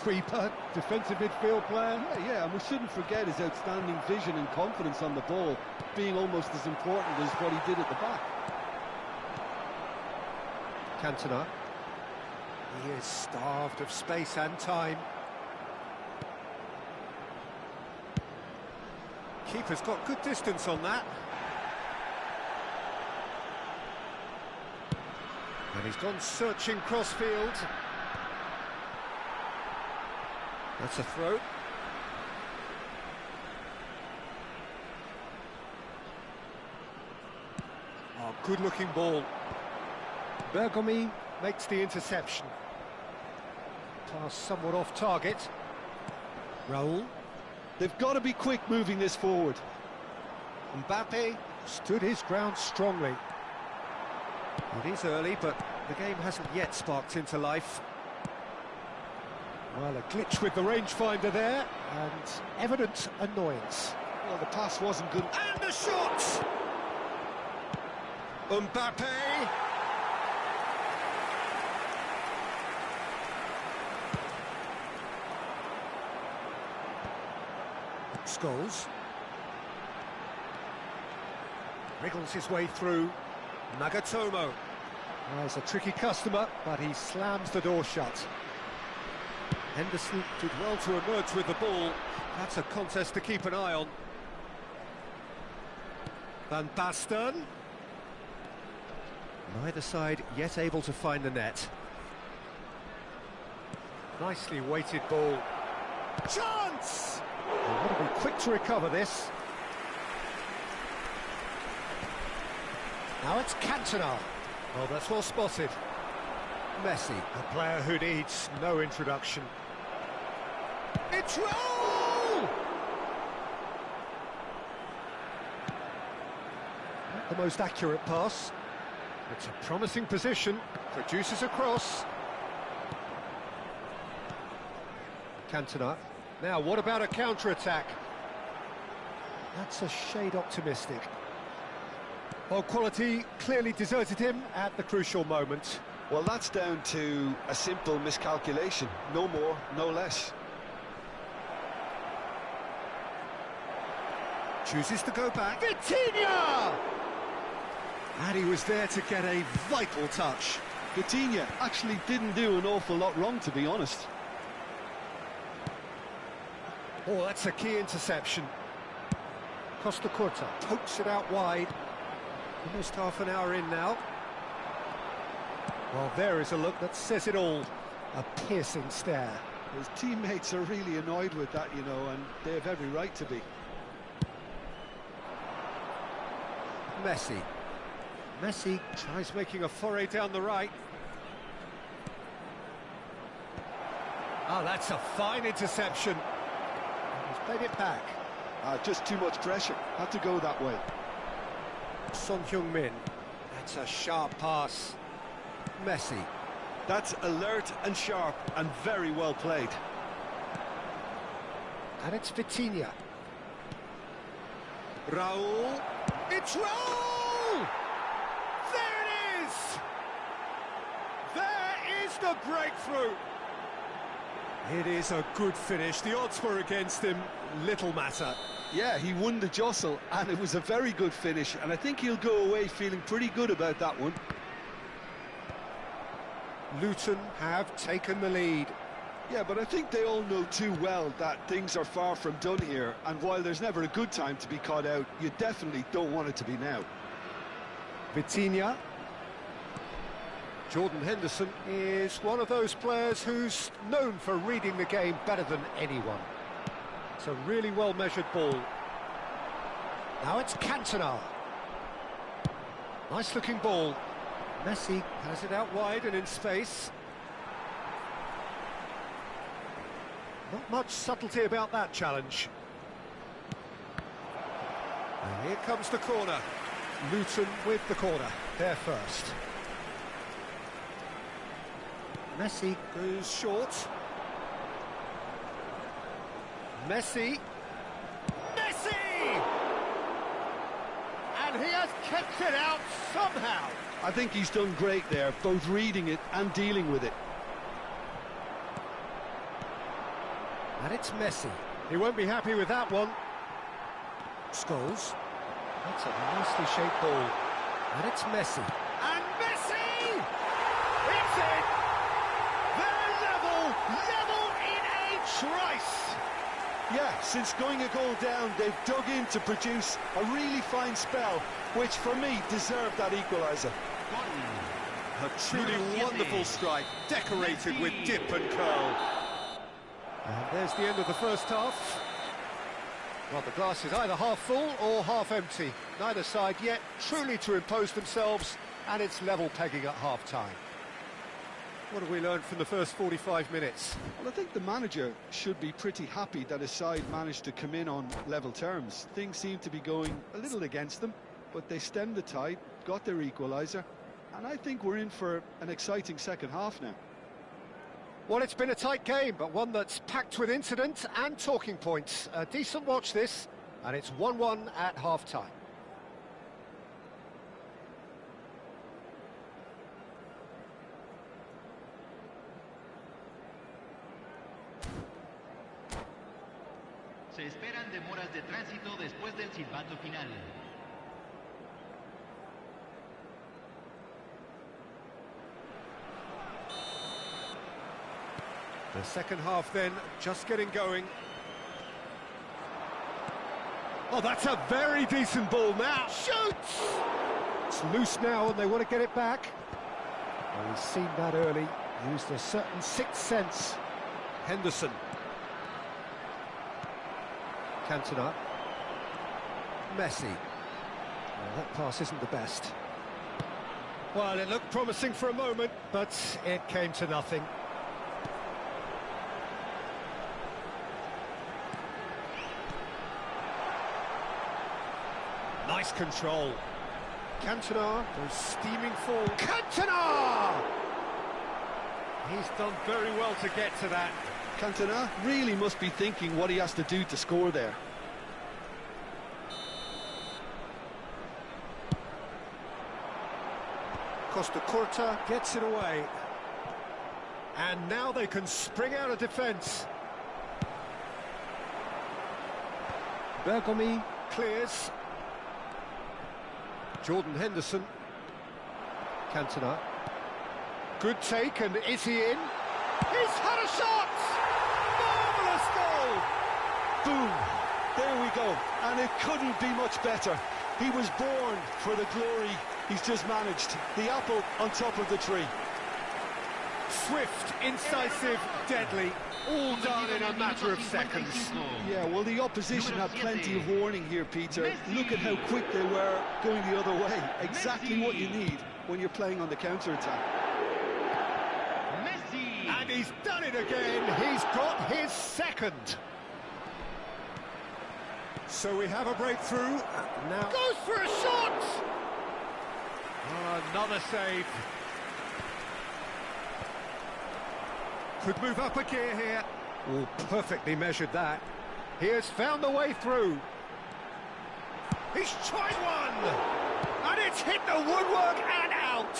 Sweeper, defensive midfield player. Yeah, and we shouldn't forget his outstanding vision and confidence on the ball being almost as important as what he did at the back. Cantona. He is starved of space and time. Keeper's got good distance on that. And he's gone searching crossfield. That's a throw. Oh, good-looking ball. Bergomi makes the interception. Pass somewhat off target. Raul. They've got to be quick moving this forward. Mbappe stood his ground strongly. It is early, but the game hasn't yet sparked into life. Well, a glitch with the rangefinder there, and evident annoyance. Well, the pass wasn't good. And the shot! Mbappe! Scholes. Wriggles his way through. Nagatomo. Well, he's a tricky customer, but he slams the door shut. Henderson did well to emerge with the ball. That's a contest to keep an eye on. Van Basten. Neither side yet able to find the net. Nicely weighted ball. Chance! They've got to be quick to recover this. Now it's Cantona. Well, that's well spotted. Messi, a player who needs no introduction. It's Raul! Not the most accurate pass. It's a promising position. Produces a cross. Cantona. Now, what about a counter-attack? That's a shade optimistic. Well, quality clearly deserted him at the crucial moment. Well, that's down to a simple miscalculation. No more, no less. Chooses to go back. Vitinha! And he was there to get a vital touch. Vitinha actually didn't do an awful lot wrong, to be honest. Oh, that's a key interception. Costa Curta pokes it out wide. Almost half an hour in now. Well, there is a look that says it all. A piercing stare. His teammates are really annoyed with that, you know, and they have every right to be. Messi. Messi tries making a foray down the right. Oh, that's a fine interception. He's played it back. Just too much pressure. Had to go that way. Son Heung-min. That's a sharp pass. Messi. That's alert and sharp and very well played. And it's Vitinha. Raul. It's Raul! There it is! There is the breakthrough! It is a good finish. The odds were against him. Little matter. Yeah, he won the jostle, and it was a very good finish, and I think he'll go away feeling pretty good about that one. Luton have taken the lead. Yeah, but I think they all know too well that things are far from done here, and while there's never a good time to be caught out, you definitely don't want it to be now. Vitinha. Jordan Henderson is one of those players who's known for reading the game better than anyone. It's a really well-measured ball. Now it's Cantona. Nice-looking ball. Messi has it out wide and in space. Not much subtlety about that challenge. And here comes the corner. Luton with the corner. They're first. Messi goes short. Messi! And he has kept it out somehow. I think he's done great there, both reading it and dealing with it. And it's Messi. He won't be happy with that one. Scholes. That's a nicely shaped ball. And it's Messi. And Messi! It's in! They're level in a trice. Yeah, since going a goal down, they've dug in to produce a really fine spell, which for me deserved that equaliser. A truly wonderful strike, decorated with dip and curl. And there's the end of the first half. Well, the glass is either half full or half empty. Neither side yet truly to impose themselves, and it's level pegging at half-time. What have we learned from the first 45 minutes? Well, I think the manager should be pretty happy that his side managed to come in on level terms. Things seem to be going a little against them, but they stemmed the tide, got their equaliser, and I think we're in for an exciting second half now. Well, it's been a tight game, but one that's packed with incident and talking points. A decent watch this, and it's 1-1 at half-time. Se esperan demoras de tránsito después del silbato final. The second half then, just getting going. Oh, that's a very decent ball now. Shoots! It's loose now and they want to get it back. Well, we've seen that early. Used a certain sixth sense. Henderson. Cantona. Messi. Well, that pass isn't the best. Well, it looked promising for a moment, but it came to nothing. Nice control. Cantona goes steaming forward. Cantona! He's done very well to get to that. Cantona really must be thinking what he has to do to score there. Costa Curta gets it away. And now they can spring out of defence. Bergomi clears. Jordan Henderson. Cantona. Good take, and is he in? He's had a shot! Marvellous goal! Boom! There we go. And it couldn't be much better. He was born for the glory he's just managed. The apple on top of the tree. Swift, incisive, deadly, all done in a matter of seconds. Yeah, well, the opposition had plenty of warning here, Peter. Look at how quick they were going the other way. Exactly what you need when you're playing on the counter-attack. And he's done it again. He's got his second. So we have a breakthrough. Now goes for a shot. Oh, another save. Could move up a gear here. Oh, perfectly measured that. He has found the way through. He's tried one! And it's hit the woodwork and out!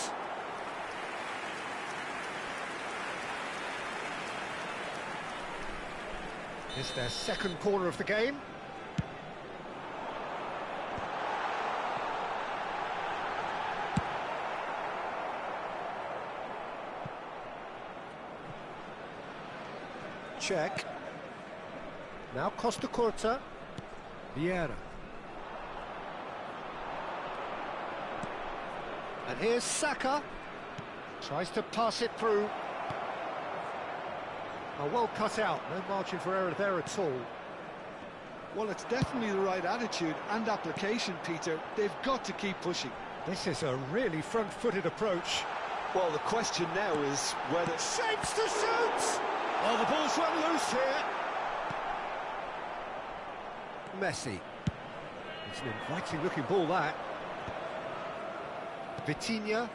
It's their second corner of the game. Check. Now Costa Curta. Vieira. And here's Saka. Tries to pass it through. Oh, well cut out, no margin for error there at all. Well, it's definitely the right attitude and application, Peter. They've got to keep pushing. This is a really front-footed approach. Well, the question now is whether... Shapes to shoot! Oh, the ball's run loose here. Messi. It's an inviting-looking ball, that. Vitinha.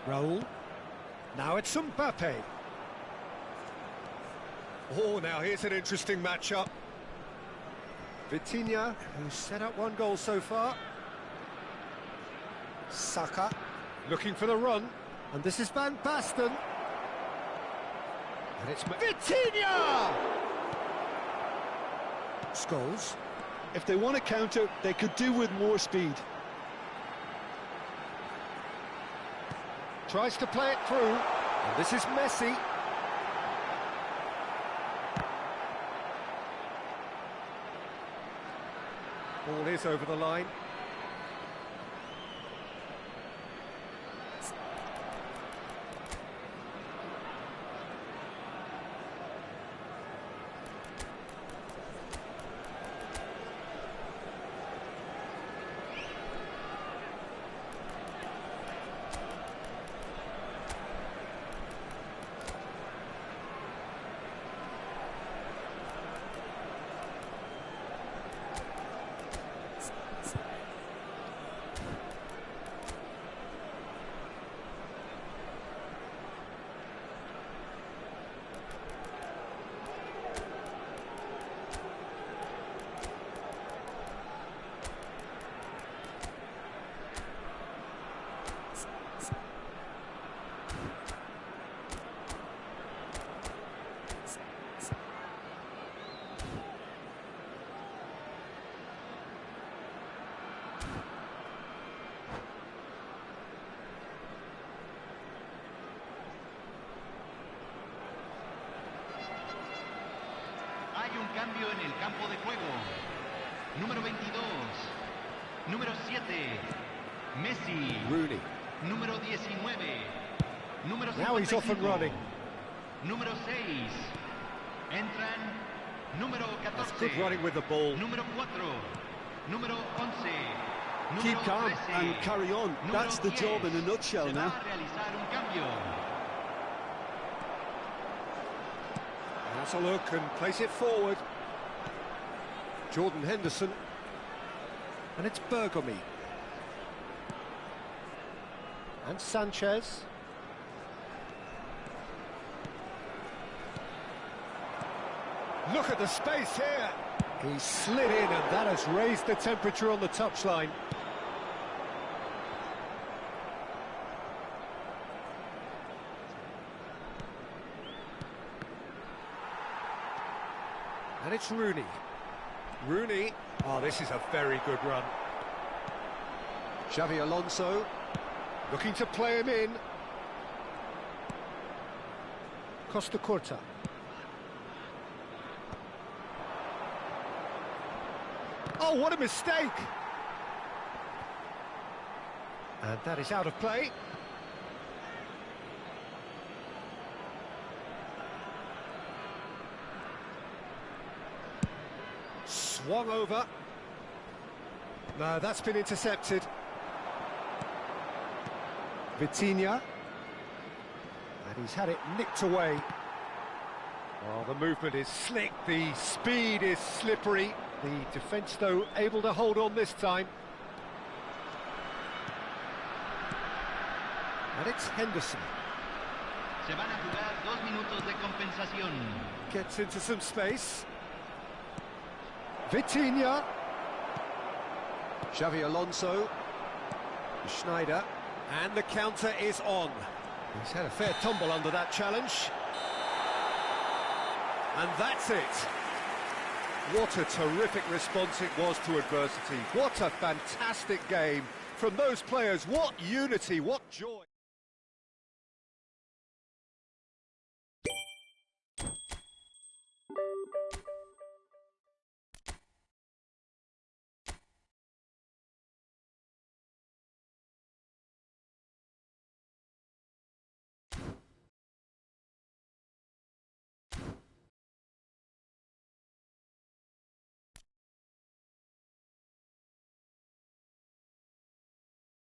Raul. Now it's Mbappe. Oh, now here's an interesting matchup. Vitinha, who's set up one goal so far. Saka, looking for the run. And this is Van Basten. And it's Vitinha! Scholes. If they want to counter, they could do with more speed. Tries to play it through. And this is Messi. Ball is over the line. Hay un cambio en el campo de juego. Número 22. Número 7. Messi. Rooney. Número 19. Número 55. Now he's off and running. Número 6. Entran. Número 14. That's good running with the ball. Número 4. Número 11. Keep Número calm 13. and carry on. Número That's the 10. job in a nutshell Se now. va a realizar un cambio. Has a look and place it forward. Jordan Henderson. And it's Bergomi. And Sanchez. Look at the space here. He slid in and that has raised the temperature on the touchline. And it's Rooney. Rooney. Oh, this is a very good run. Xavi Alonso. Looking to play him in. Costa Curta. Oh, what a mistake! And that is out of play. Swung over. No, that's been intercepted. Vitinha. And he's had it nicked away. Oh, the movement is slick, the speed is slippery. The defence, though, able to hold on this time. And it's Henderson. Se van a jugar 2 minutos de compensación. Gets into some space. Vitinha. Xavi Alonso. Schneider. And the counter is on. He's had a fair tumble under that challenge. And that's it. What a terrific response it was to adversity. What a fantastic game from those players. What unity, what joy.